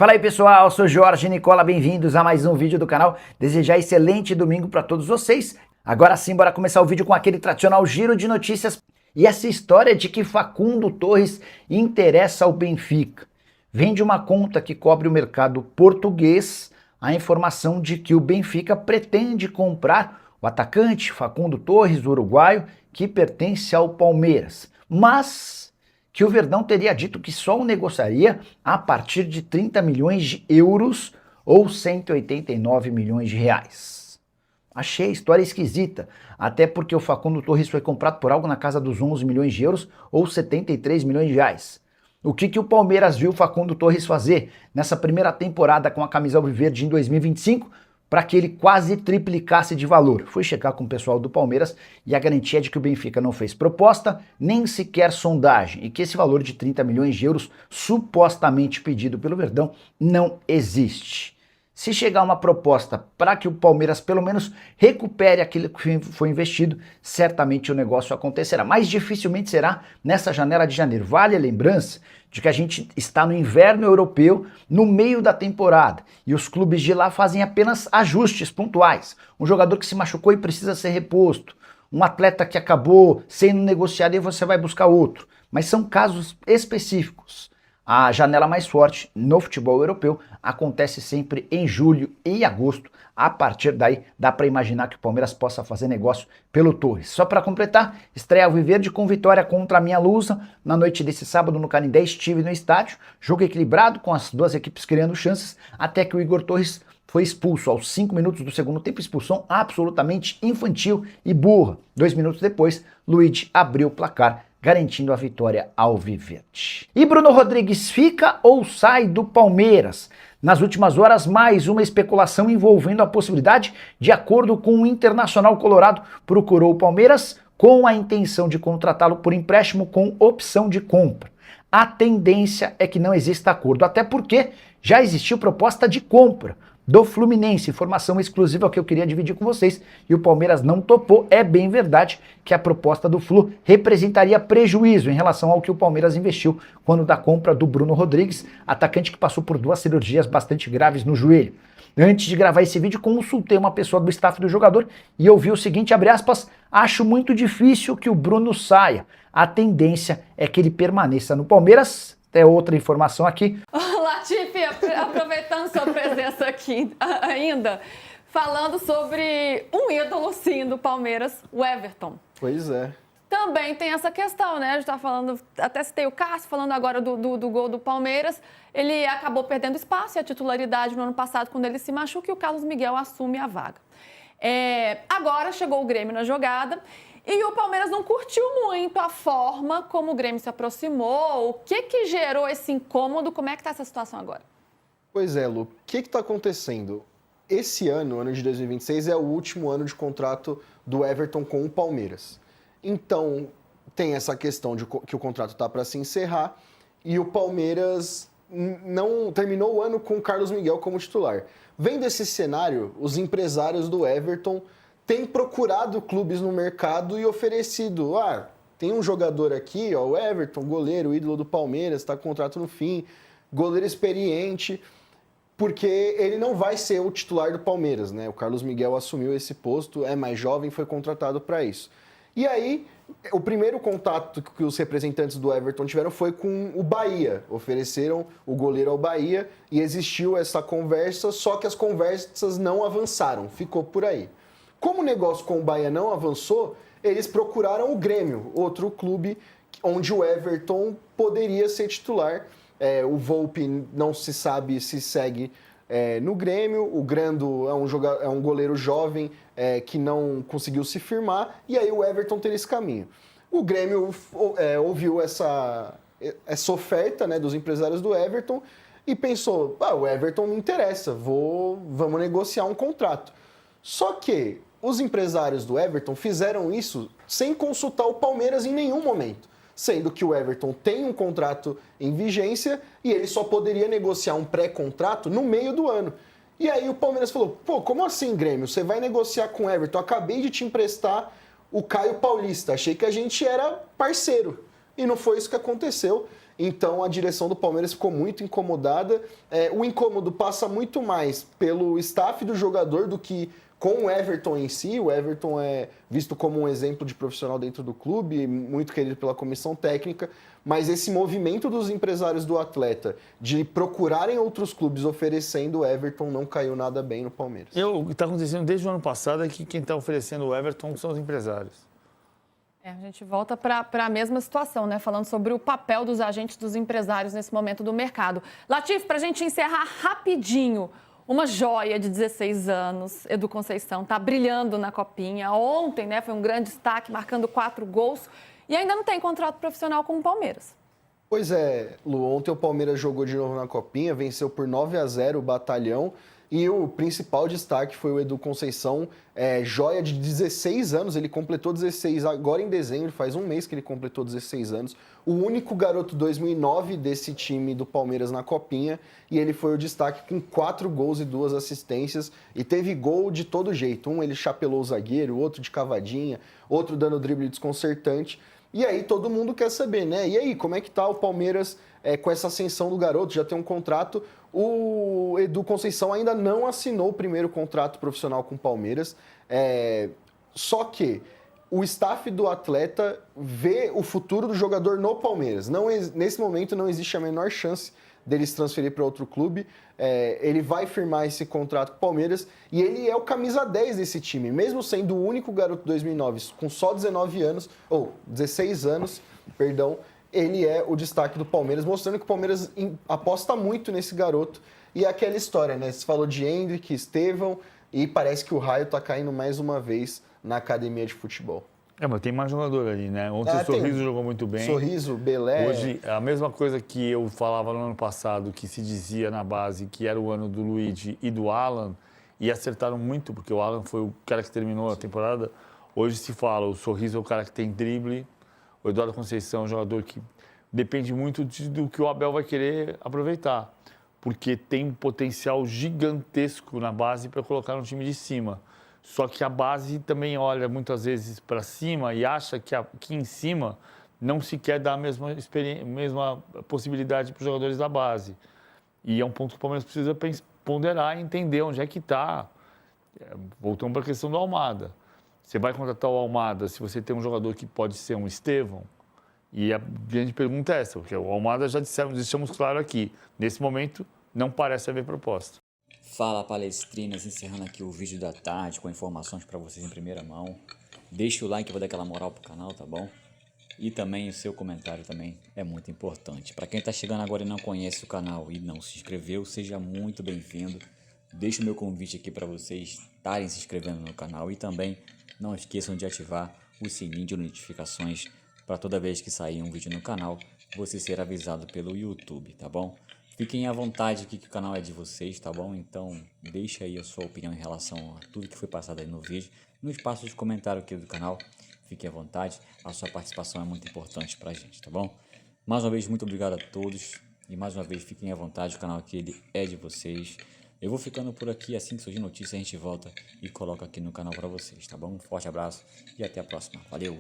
Fala aí pessoal, eu sou Jorge Nicola, bem-vindos a mais um vídeo do canal. Desejar excelente domingo para todos vocês. Agora sim, bora começar o vídeo com aquele tradicional giro de notícias e essa história de que Facundo Torres interessa ao Benfica. Vem de uma conta que cobre o mercado português a informação de que o Benfica pretende comprar o atacante Facundo Torres, o uruguaio, que pertence ao Palmeiras. Mas que o Verdão teria dito que só o negociaria a partir de 30 milhões de euros ou 189 milhões de reais. Achei a história esquisita, até porque o Facundo Torres foi comprado por algo na casa dos 11 milhões de euros ou 73 milhões de reais. O que o Palmeiras viu o Facundo Torres fazer nessa primeira temporada com a camisa alviverde em 2025 para que ele quase triplicasse de valor? Fui checar com o pessoal do Palmeiras e a garantia é de que o Benfica não fez proposta, nem sequer sondagem, e que esse valor de 30 milhões de euros supostamente pedido pelo Verdão não existe. Se chegar uma proposta para que o Palmeiras pelo menos recupere aquilo que foi investido, certamente o negócio acontecerá. Mas dificilmente será nessa janela de janeiro. Vale a lembrança de que a gente está no inverno europeu, no meio da temporada, e os clubes de lá fazem apenas ajustes pontuais. Um jogador que se machucou e precisa ser reposto, um atleta que acabou sendo negociado e você vai buscar outro. Mas são casos específicos. A janela mais forte no futebol europeu acontece sempre em julho e agosto. A partir daí, dá para imaginar que o Palmeiras possa fazer negócio pelo Torres. Só para completar, estreia alviverde com vitória contra a Minha Lusa. Na noite desse sábado no Canindé estive no estádio. Jogo equilibrado, com as duas equipes criando chances, até que o Igor Torres foi expulso aos 5 minutos do segundo tempo, expulsão absolutamente infantil e burra. 2 minutos depois, Luigi abriu o placar, garantindo a vitória alviverde. E Bruno Rodrigues fica ou sai do Palmeiras? Nas últimas horas, mais uma especulação envolvendo a possibilidade, de acordo com o Internacional Colorado, procurou o Palmeiras com a intenção de contratá-lo por empréstimo com opção de compra. A tendência é que não exista acordo, até porque já existiu proposta de compra do Fluminense, informação exclusiva que eu queria dividir com vocês, e o Palmeiras não topou. É bem verdade que a proposta do Flu representaria prejuízo em relação ao que o Palmeiras investiu quando da compra do Bruno Rodrigues, atacante que passou por 2 cirurgias bastante graves no joelho. Antes de gravar esse vídeo, consultei uma pessoa do staff do jogador e ouvi o seguinte, abre aspas, acho muito difícil que o Bruno saia. A tendência é que ele permaneça no Palmeiras. Tem outra informação aqui. Latifi, aproveitando sua presença aqui ainda, falando sobre um ídolo, sim, do Palmeiras, o Everton. Pois é. Também tem essa questão, né? A gente tá falando, até citei o Cássio, falando agora do gol do Palmeiras. Ele acabou perdendo espaço e a titularidade no ano passado, quando ele se machuca, e o Carlos Miguel assume a vaga. Agora chegou o Grêmio na jogada. E o Palmeiras não curtiu muito a forma como o Grêmio se aproximou. O que gerou esse incômodo? Como é que está essa situação agora? Pois é, Lu. O que está acontecendo? Esse ano, ano de 2026, é o último ano de contrato do Everton com o Palmeiras. Então, tem essa questão de que o contrato está para se encerrar e o Palmeiras não terminou o ano com o Carlos Miguel como titular. Vendo esse cenário, os empresários do Everton tem procurado clubes no mercado e oferecido, tem um jogador aqui, ó, o Everton, goleiro, ídolo do Palmeiras, está com contrato no fim, goleiro experiente, porque ele não vai ser o titular do Palmeiras, né? O Carlos Miguel assumiu esse posto, é mais jovem, foi contratado para isso. E aí, o primeiro contato que os representantes do Everton tiveram foi com o Bahia, ofereceram o goleiro ao Bahia e existiu essa conversa, só que as conversas não avançaram, ficou por aí. Como o negócio com o Bahia não avançou, eles procuraram o Grêmio, outro clube onde o Everton poderia ser titular. O Volpi não se sabe se segue no Grêmio, o Grando é um goleiro jovem que não conseguiu se firmar, e aí o Everton teria esse caminho. O Grêmio ouviu essa oferta, né, dos empresários do Everton e pensou, o Everton me interessa, vamos negociar um contrato. Só que os empresários do Everton fizeram isso sem consultar o Palmeiras em nenhum momento, sendo que o Everton tem um contrato em vigência e ele só poderia negociar um pré-contrato no meio do ano. E aí o Palmeiras falou, como assim, Grêmio? Você vai negociar com o Everton? Acabei de te emprestar o Caio Paulista, achei que a gente era parceiro. E não foi isso que aconteceu. Então a direção do Palmeiras ficou muito incomodada. O incômodo passa muito mais pelo staff do jogador do que com o Everton em si. O Everton é visto como um exemplo de profissional dentro do clube, muito querido pela comissão técnica, mas esse movimento dos empresários do atleta de procurarem outros clubes oferecendo o Everton não caiu nada bem no Palmeiras. O que está acontecendo desde o ano passado é que quem está oferecendo o Everton são os empresários. A gente volta para a mesma situação, né? Falando sobre o papel dos agentes dos empresários nesse momento do mercado. Latif, para a gente encerrar rapidinho, uma joia de 16 anos, Edu Conceição, está brilhando na Copinha. Ontem, né, foi um grande destaque, marcando 4 gols e ainda não tem contrato profissional com o Palmeiras. Pois é, Lu, ontem o Palmeiras jogou de novo na Copinha, venceu por 9-0 o Batalhão. E o principal destaque foi o Edu Conceição, joia de 16 anos, ele completou 16 agora em dezembro, faz um mês que ele completou 16 anos. O único garoto 2009 desse time do Palmeiras na Copinha, e ele foi o destaque com 4 gols e 2 assistências, e teve gol de todo jeito. Um ele chapelou o zagueiro, outro de cavadinha, outro dando drible desconcertante. E aí todo mundo quer saber, né? E aí, como é que tá o Palmeiras com essa ascensão do garoto? Já tem um contrato. O Edu Conceição ainda não assinou o primeiro contrato profissional com o Palmeiras. Só que o staff do atleta vê o futuro do jogador no Palmeiras. Nesse momento não existe a menor chance dele se transferir para outro clube. Ele vai firmar esse contrato com o Palmeiras e ele é o camisa 10 desse time. Mesmo sendo o único garoto de 2009 com só 16 anos, perdão, ele é o destaque do Palmeiras, mostrando que o Palmeiras aposta muito nesse garoto. E é aquela história, né? Você falou de Hendrick, Estevão, e parece que o raio tá caindo mais uma vez na academia de futebol. Mas tem mais jogador ali, né? Ontem o Sorriso jogou muito bem. Sorriso, Belé. Hoje, a mesma coisa que eu falava no ano passado, que se dizia na base que era o ano do Luigi e do Alan, e acertaram muito, porque o Alan foi o cara que terminou a temporada. Hoje se fala, o Sorriso é o cara que tem drible, o Eduardo Conceição é um jogador que depende muito do que o Abel vai querer aproveitar, porque tem um potencial gigantesco na base para colocar no time de cima. Só que a base também olha muitas vezes para cima e acha que aqui em cima não se quer dar a mesma possibilidade para os jogadores da base. E é um ponto que o Palmeiras precisa ponderar e entender onde é que está. Voltamos para a questão do Almada. Você vai contratar o Almada se você tem um jogador que pode ser um Estevão? E a grande pergunta é essa, porque o Almada já deixamos claro aqui. Nesse momento, não parece haver proposta. Fala, palestrinas, encerrando aqui o vídeo da tarde com informações para vocês em primeira mão. Deixa o like para dar aquela moral pro canal, tá bom? E também o seu comentário também é muito importante. Para quem está chegando agora e não conhece o canal e não se inscreveu, seja muito bem-vindo. Deixo o meu convite aqui para vocês estarem se inscrevendo no canal e também não esqueçam de ativar o sininho de notificações para toda vez que sair um vídeo no canal, você ser avisado pelo YouTube, tá bom? Fiquem à vontade aqui que o canal é de vocês, tá bom? Então, deixa aí a sua opinião em relação a tudo que foi passado aí no vídeo, no espaço de comentário aqui do canal. Fiquem à vontade, a sua participação é muito importante pra gente, tá bom? Mais uma vez, muito obrigado a todos e mais uma vez, fiquem à vontade, o canal aqui ele é de vocês. Eu vou ficando por aqui, assim que surgir notícia a gente volta e coloca aqui no canal pra vocês, tá bom? Um forte abraço e até a próxima. Valeu!